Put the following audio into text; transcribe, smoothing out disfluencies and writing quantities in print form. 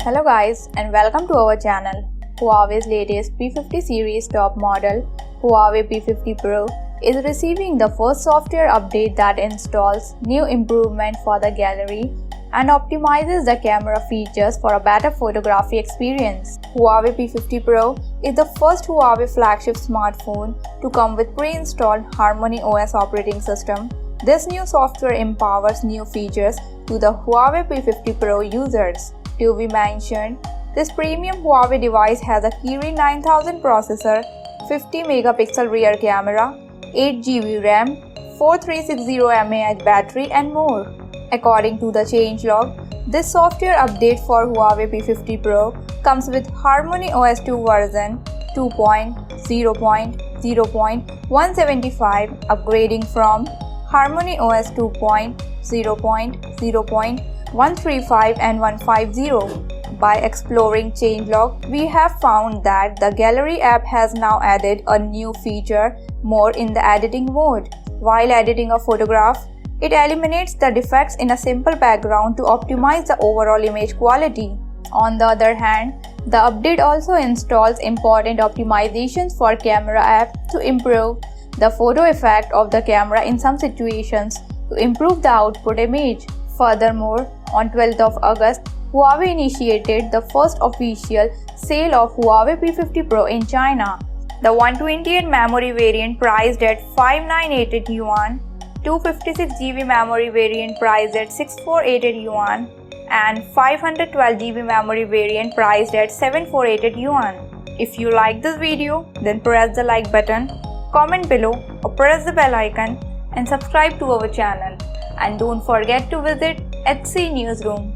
Hello guys and welcome to our channel. Huawei's latest P50 series top model, Huawei P50 Pro, is receiving the first software update that installs new improvement for the gallery and optimizes the camera features for a better photography experience. Huawei P50 Pro is the first Huawei flagship smartphone to come with pre-installed Harmony OS operating system. This new software empowers new features to the Huawei P50 Pro users. To be mentioned, this premium Huawei device has a Kirin 9000 processor, 50 megapixel rear camera, 8 GB RAM, 4360 mAh battery and more. According to the changelog, this software update for Huawei P50 Pro comes with Harmony OS 2 version 2.0.0.175, upgrading from Harmony OS 2.0.0.135 and 150. By exploring changelog, we have found that the Gallery app has now added a new feature more in the editing mode. While editing a photograph, it eliminates the defects in a simple background to optimize the overall image quality. On the other hand, the update also installs important optimizations for camera app to improve the photo effect of the camera in some situations to improve the output image. Furthermore, on 12th of August, Huawei initiated the first official sale of Huawei P50 Pro in China. The 128 memory variant priced at 5988 yuan, 256 GB memory variant priced at 6488 yuan, and 512 GB memory variant priced at 7488 yuan. If you like this video, then press the like button, comment below or press the bell icon and subscribe to our channel. And don't forget to visit HC Newsroom.